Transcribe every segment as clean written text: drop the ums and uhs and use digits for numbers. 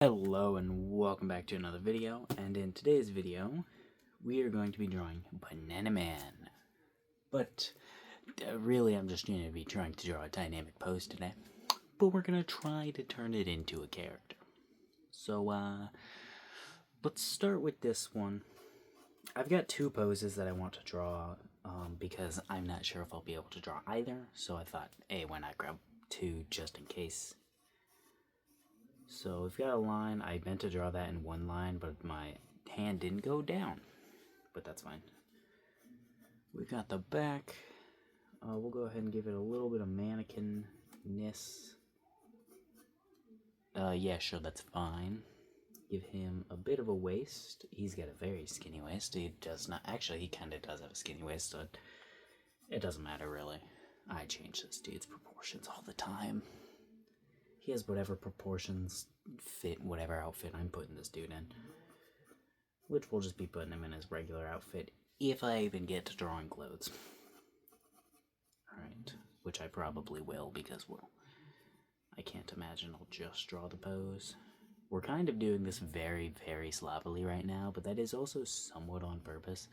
Hello and welcome back to another video, and in today's video we are going to be drawing Banana Man. But really I'm just going to be trying to draw a dynamic pose today, but we're going to try to turn it into a character. So let's start with this one. I've got two poses that I want to draw because I'm not sure if I'll be able to draw either, so I thought, hey, why not grab two just in case. So we've got a line. I meant to draw that in one line, but my hand didn't go down. But that's fine. We've got the back. We'll go ahead and give it a little bit of mannequin-ness. Yeah, sure, that's fine. Give him a bit of a waist. He's got a very skinny waist. He does not... Actually, he kind of does have a skinny waist, so it doesn't matter, really. I change this dude's proportions all the time. He has whatever proportions fit whatever outfit I'm putting this dude in. Which we'll just be putting him in his regular outfit if I even get to drawing clothes. Alright, which I probably will because, well, I can't imagine I'll just draw the pose. We're kind of doing this very, very sloppily right now, but that is also somewhat on purpose.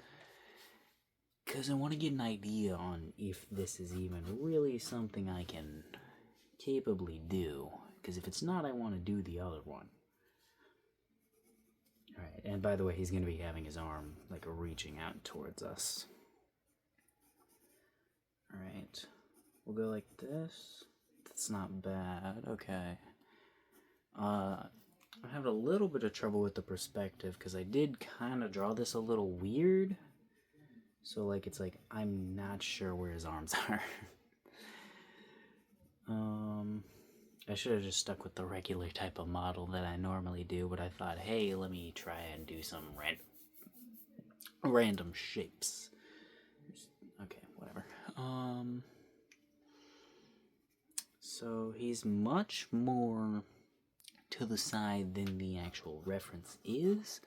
Because I want to get an idea on if this is even really something I can capably do. Because if it's not, I want to do the other one. Alright, and by the way, he's going to be having his arm, like, reaching out towards us. Alright, we'll go like this. That's not bad, okay. I'm having a little bit of trouble with the perspective, because I did kind of draw this a little weird. So, like, it's like, I'm not sure where his arms are. I should have just stuck with the regular type of model that I normally do, but I thought, hey, let me try and do some random shapes. Okay, whatever. So he's much more to the side than the actual reference is,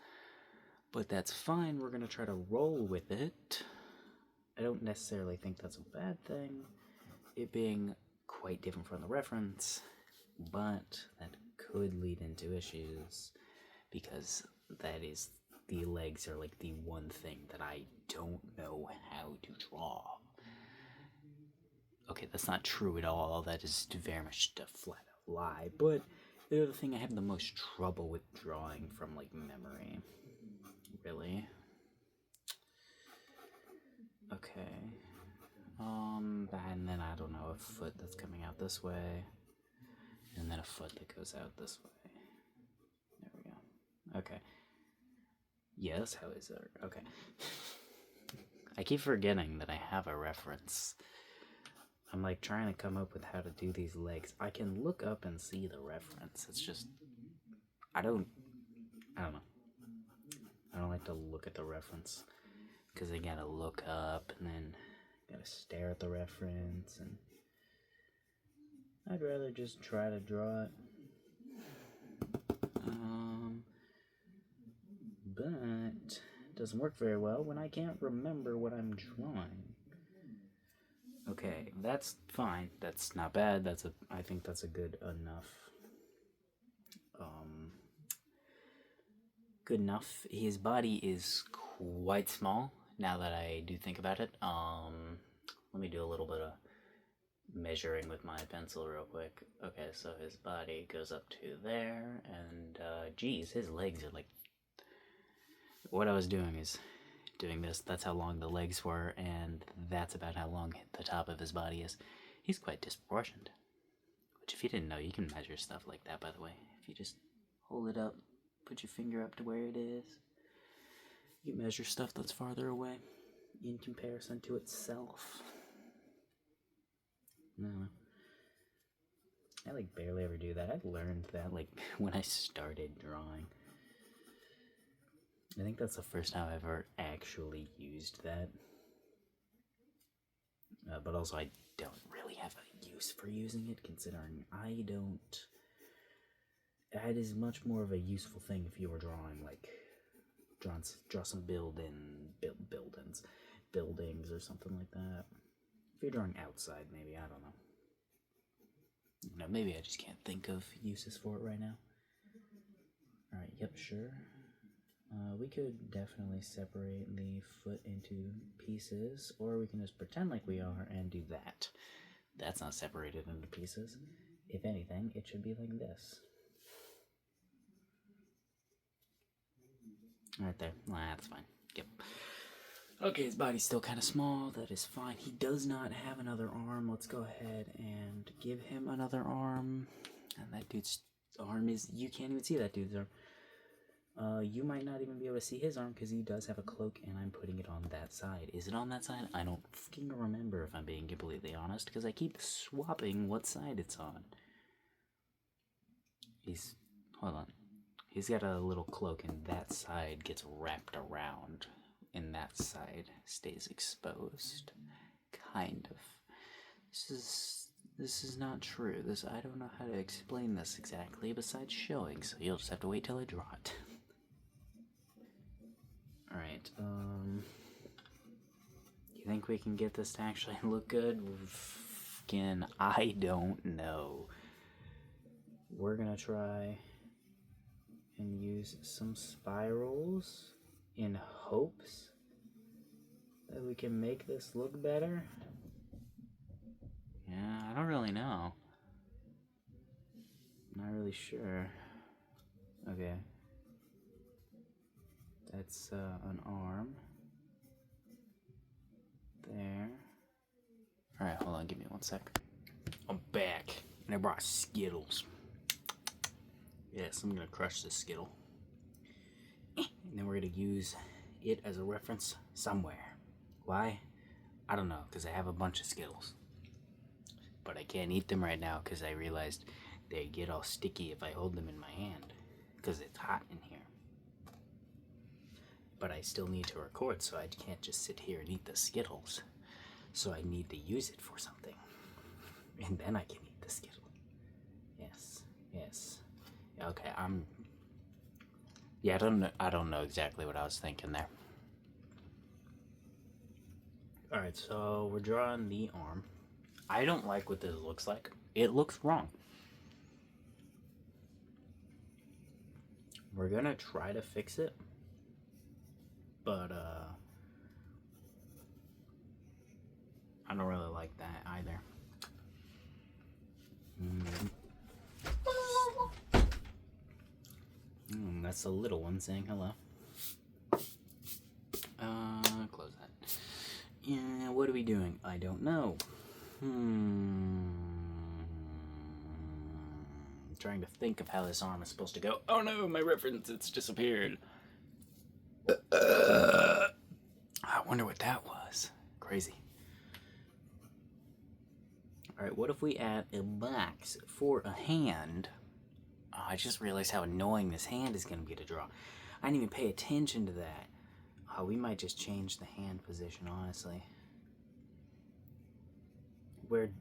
but that's fine. We're going to try to roll with it. I don't necessarily think that's a bad thing, it being quite different from the reference. But that could lead into issues because the legs are like the one thing that I don't know how to draw. Okay, that's not true at all. That is very much a flat out lie. But they're the thing I have the most trouble with drawing from, like, memory. Really. Okay. And then I don't know, a foot that's coming out this way. And then a foot that goes out this way. There we go. Okay. Yes, how is that? Okay. I keep forgetting that I have a reference. I'm like trying to come up with how to do these legs. I can look up and see the reference. It's just, I don't know. I don't like to look at the reference because I gotta look up and then gotta stare at the reference, and I'd rather just try to draw it. But it doesn't work very well when I can't remember what I'm drawing. Okay, that's fine. That's not bad. I think that's a good enough. Good enough. His body is quite small now that I do think about it. Let me do a little bit of measuring with my pencil real quick. Okay, so his body goes up to there, and geez, his legs are like... What I was doing is doing this. That's how long the legs were, and that's about how long the top of his body is. He's quite disproportioned. Which, if you didn't know, you can measure stuff like that, by the way. If you just hold it up, put your finger up to where it is, you can measure stuff that's farther away in comparison to itself. No. I, like, barely ever do that. I learned that, like, when I started drawing. I think that's the first time I've ever actually used that. But also, I don't really have a use for using it, considering I don't... It is much more of a useful thing if you were drawing, like, draw some buildings or something like that. If you're drawing outside, maybe, I don't know. You know, maybe I just can't think of uses for it right now. Yep, sure. We could definitely separate the foot into pieces, or we can just pretend like we are and do that. That's not separated into pieces. If anything, it should be like this. Right there. That's fine. Yep. Okay, his body's still kind of small. That is fine. He does not have another arm. Let's go ahead and give him another arm. And that dude's arm is... You can't even see that dude's arm. You might not even be able to see his arm because he does have a cloak, and I'm putting it on that side. Is it on that side? I don't fucking remember, if I'm being completely honest, because I keep swapping what side it's on. Hold on. He's got a little cloak, and that side gets wrapped around, and that side stays exposed. Kind of. This is not true. I don't know how to explain this exactly besides showing, so you'll just have to wait till I draw it. Alright, you think we can get this to actually look good? Fucking, I don't know. We're gonna try and use some spirals in hopes that we can make this look better. Yeah, I don't really know. Not really sure. Okay. That's an arm. There. Alright, hold on, give me 1 sec. I'm back, and I brought Skittles. Yes, I'm gonna crush this Skittle. And then we're gonna use it as a reference somewhere. Why? I don't know, because I have a bunch of Skittles. But I can't eat them right now because I realized they get all sticky if I hold them in my hand, because it's hot in here. But I still need to record, so I can't just sit here and eat the Skittles. So I need to use it for something. And then I can eat the Skittle. Yes, yes. Okay, yeah, I don't know exactly what I was thinking there. Alright, so we're drawing the arm. I don't like what this looks like. It looks wrong. We're gonna try to fix it. But, I don't really like that either. That's the little one saying hello. Close that. Yeah, what are we doing? I don't know. Trying to think of how this arm is supposed to go. Oh no, my reference, it's disappeared. I wonder what that was. Crazy. Alright, what if we add a box for a hand? Oh, I just realized how annoying this hand is going to be to draw. I didn't even pay attention to that. Oh, we might just change the hand position, honestly. We're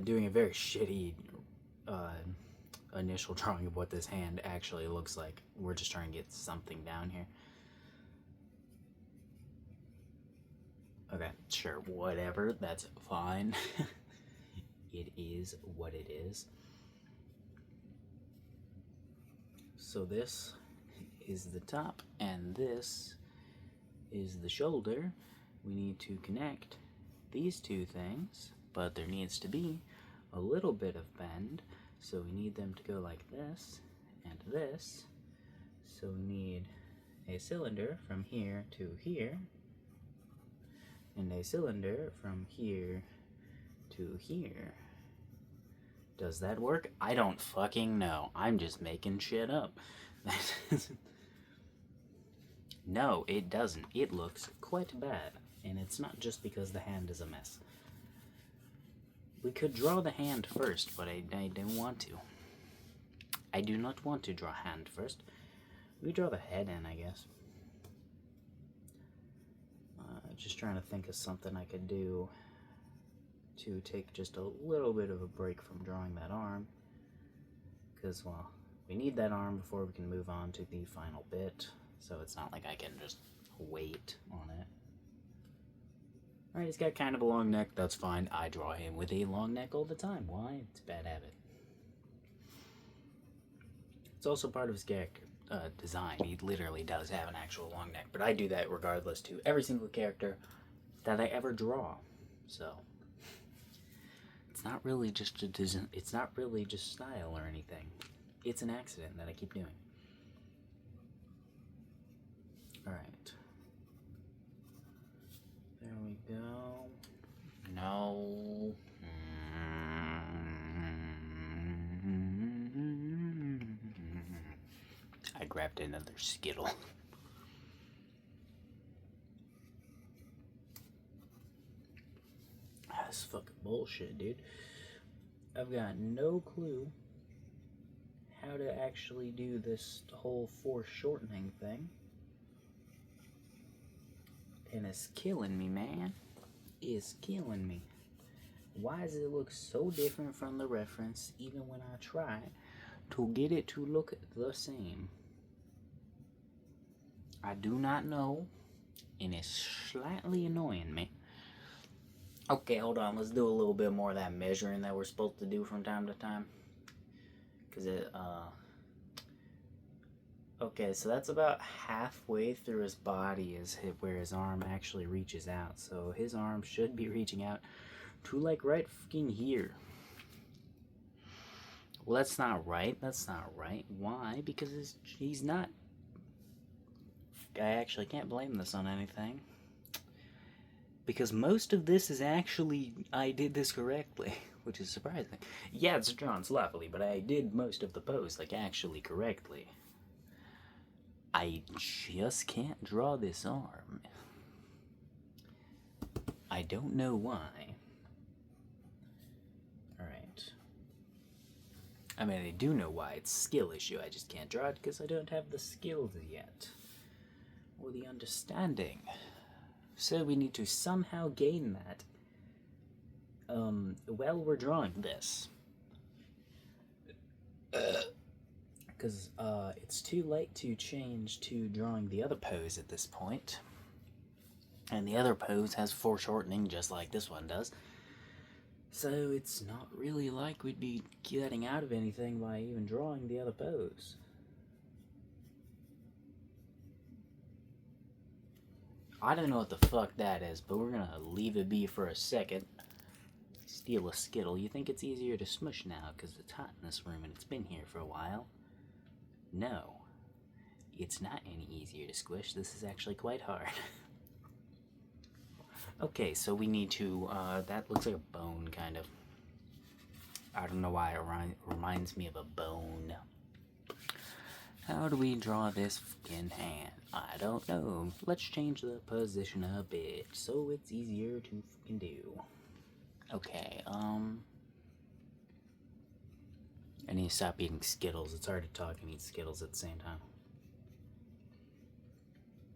doing a very shitty initial drawing of what this hand actually looks like. We're just trying to get something down here. Okay, sure, whatever, that's fine. It is what it is. So this is the top, and this is the shoulder. We need to connect these two things, but there needs to be a little bit of bend, so we need them to go like this and this. So we need a cylinder from here to here, and a cylinder from here to here. Does that work? I don't fucking know. I'm just making shit up. No, it doesn't. It looks quite bad, and it's not just because the hand is a mess. We could draw the hand first, but I don't want to. I do not want to draw hand first. We draw the head in, I guess. Just trying to think of something I could do to take just a little bit of a break from drawing that arm. Because, well, we need that arm before we can move on to the final bit. So it's not like I can just wait on it. Alright, he's got kind of a long neck. That's fine. I draw him with a long neck all the time. Why? It's a bad habit. It's also part of his character. design. He literally does have an actual long neck, but I do that regardless to every single character that I ever draw. So it's not really just a design. It's not really just style or anything. It's an accident that I keep doing. All right. There we go. No. I grabbed another Skittle. That's fucking bullshit, dude. I've got no clue how to actually do this whole foreshortening thing. And it's killing me, man. It's killing me. Why does it look so different from the reference even when I try to get it to look the same? I do not know, and it's slightly annoying me. Okay, hold on. Let's do a little bit more of that measuring that we're supposed to do from time to time. Because okay, so that's about halfway through his body is where his arm actually reaches out. So his arm should be reaching out to like right fucking here. Well, that's not right. That's not right. Why? Because he's not. I actually can't blame this on anything. Because most of this is actually, I did this correctly, which is surprising. Yeah, it's drawn sloppily, but I did most of the pose, like, actually correctly. I just can't draw this arm. I don't know why. Alright. I mean, I do know why. It's a skill issue. I just can't draw it because I don't have the skills yet. Or the understanding. So we need to somehow gain that while we're drawing this. Because it's too late to change to drawing the other pose at this point. And the other pose has foreshortening just like this one does. So it's not really like we'd be getting out of anything by even drawing the other pose. I don't know what the fuck that is, but we're gonna leave it be for a second. Steal a Skittle. You think it's easier to smush now because it's hot in this room and it's been here for a while? No. It's not any easier to squish. This is actually quite hard. Okay, so we need to, that looks like a bone, kind of. I don't know why it reminds me of a bone. How do we draw this fucking hand? I don't know. Let's change the position a bit so it's easier to fucking do. Okay, I need to stop eating Skittles. It's hard to talk and eat Skittles at the same time.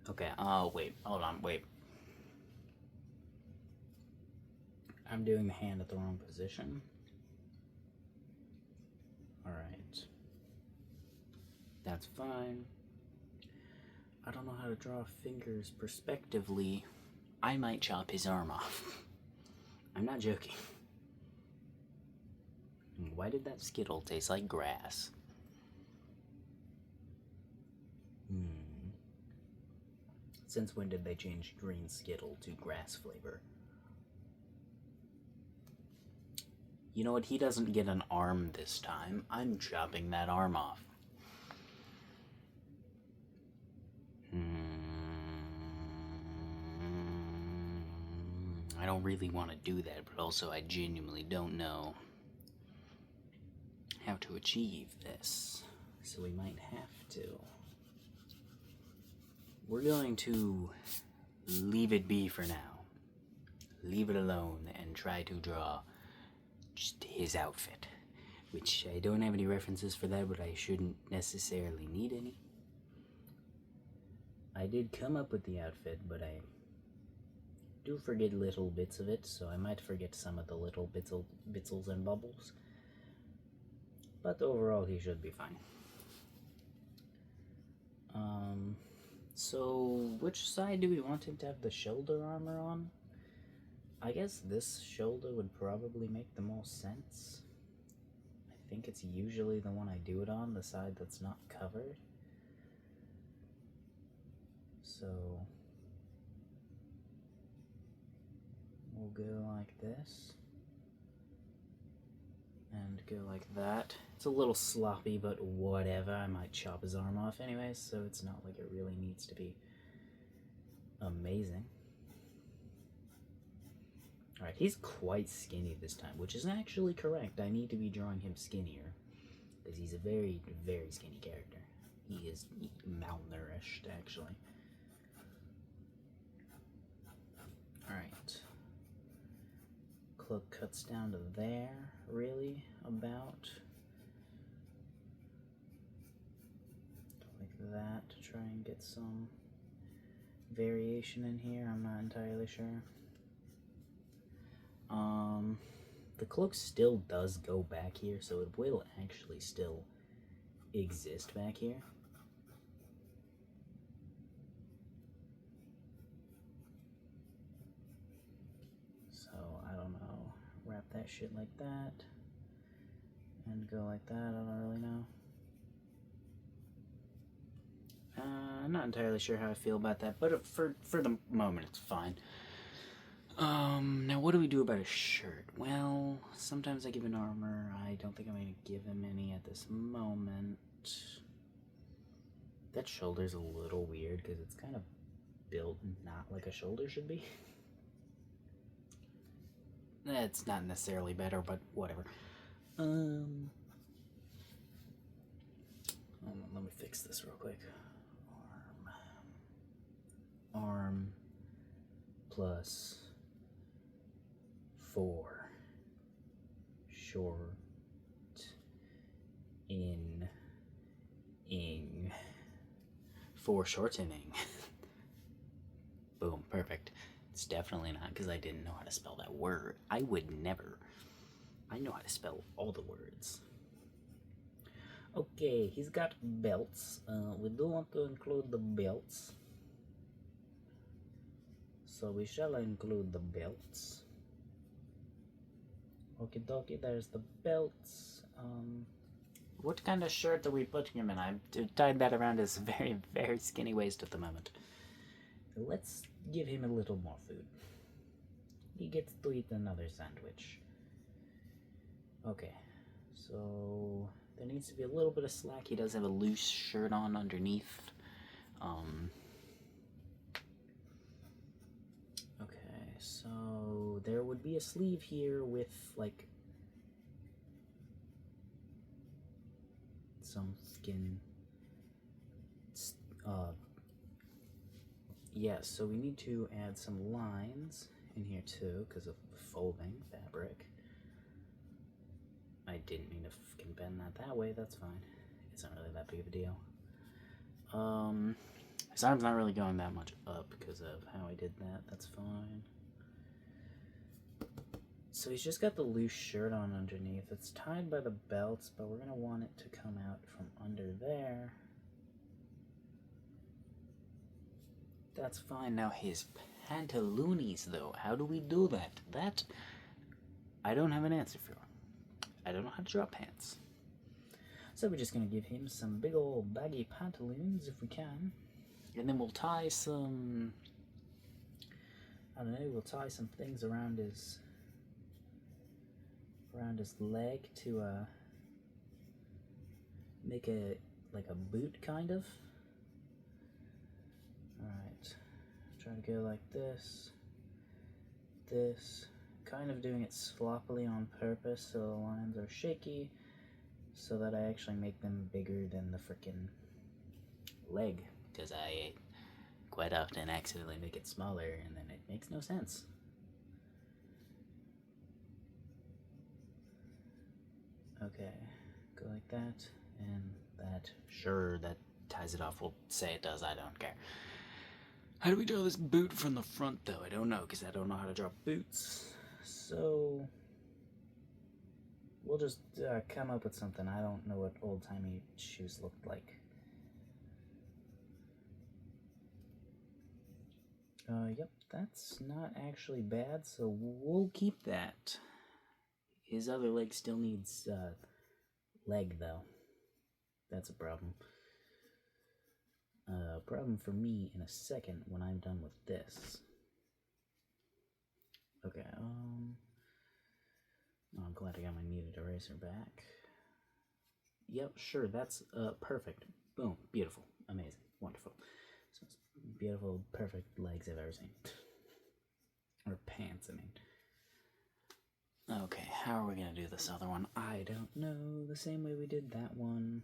Okay, wait, hold on, wait. I'm doing the hand at the wrong position. Alright. That's fine. I don't know how to draw fingers perspectively. I might chop his arm off. I'm not joking. Why did that Skittle taste like grass? Since when did they change green Skittle to grass flavor? You know what? He doesn't get an arm this time. I'm chopping that arm off. I don't really want to do that, but also I genuinely don't know how to achieve this. So we might have to. We're going to leave it be for now. Leave it alone and try to draw just his outfit. Which I don't have any references for that, but I shouldn't necessarily need any. I did come up with the outfit, but I do forget little bits of it, so I might forget some of the little bitsels and bubbles. But overall, he should be fine. So which side do we want him to have the shoulder armor on? I guess this shoulder would probably make the most sense. I think it's usually the one I do it on, the side that's not covered. So we'll go like this and go like that. It's a little sloppy, but whatever. I might chop his arm off anyways, so it's not like it really needs to be amazing. Alright, he's quite skinny this time, which is actually correct. I need to be drawing him skinnier, because he's a very, very skinny character. He is malnourished, actually. Alright. Cloak cuts down to there, really, about. Like that, to try and get some variation in here. I'm not entirely sure. The cloak still does go back here, so it will actually still exist back here. So, I don't know, wrap that shit like that, and go like that, I don't really know. I'm not entirely sure how I feel about that, but for the moment it's fine. Now what do we do about a shirt? Well, sometimes I give an armor. I don't think I'm going to give him any at this moment. That shoulder's a little weird because it's kind of built not like a shoulder should be. That's not necessarily better, but whatever. Let me fix this real quick. Arm plus 4 short in ing forshortening. Boom, perfect. It's definitely not because I didn't know how to spell that word. I would never. I know how to spell all the words. Okay, he's got belts. We do want to include the belts. So we shall include the belts. Okie dokie, there's the belts. What kind of shirt are we putting him in? I've tied that around his very, very skinny waist at the moment. Let's give him a little more food. He gets to eat another sandwich. Okay, so there needs to be a little bit of slack. He does have a loose shirt on underneath. Okay, so there would be a sleeve here with like some skin. Yes, so we need to add some lines in here too because of the folding fabric. I didn't mean to fucking bend that way, that's fine. It's not really that big of a deal. His arm's not really going that much up because of how I did that, that's fine. So he's just got the loose shirt on underneath. It's tied by the belts, but we're gonna want it to come out from under there. That's fine. Now his pantaloonies, though, how do we do that? That, I don't have an answer for. I don't know how to draw pants. So we're just gonna give him some big old baggy pantaloons if we can. And then we'll tie some, I don't know, we'll tie some things around his leg to make a, like a boot kind of. Alright, try to go like this, kind of doing it sloppily on purpose so the lines are shaky, so that I actually make them bigger than the frickin' leg, because I quite often accidentally make it smaller and then it makes no sense. Okay, go like that, and that, sure, that ties it off. We'll say it does, I don't care. How do we draw this boot from the front, though? I don't know, because I don't know how to draw boots. So we'll just come up with something. I don't know what old-timey shoes looked like. Yep, that's not actually bad, so we'll keep that. His other leg still needs leg, though. That's a problem. problem for me in a second when I'm done with this. Okay, oh, I'm glad I got my muted eraser back. Yep, sure, that's perfect. Boom, beautiful, amazing, wonderful. So it's beautiful, perfect legs I've ever seen. Or pants, I mean. Okay, how are we gonna do this other one? I don't know. The same way we did that one.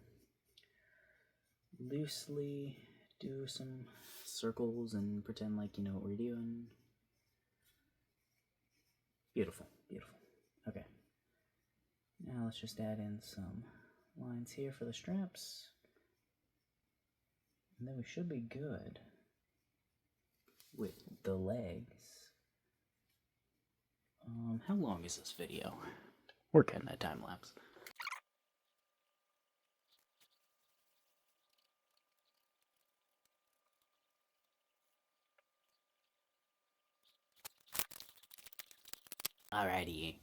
Loosely do some circles and pretend like you know what we're doing. Beautiful, beautiful. Okay. Now let's just add in some lines here for the straps. And then we should be good with the legs. How long is this video? We're cutting that time lapse. Alrighty.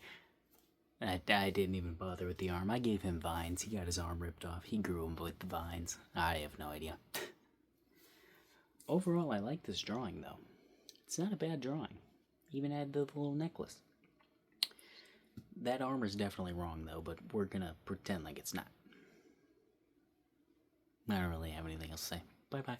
I didn't even bother with the arm. I gave him vines. He got his arm ripped off. He grew him with the vines. I have no idea. Overall, I like this drawing, though. It's not a bad drawing. Even add the little necklace. That armor's definitely wrong, though, but we're gonna pretend like it's not. I don't really have anything else to say. Bye-bye.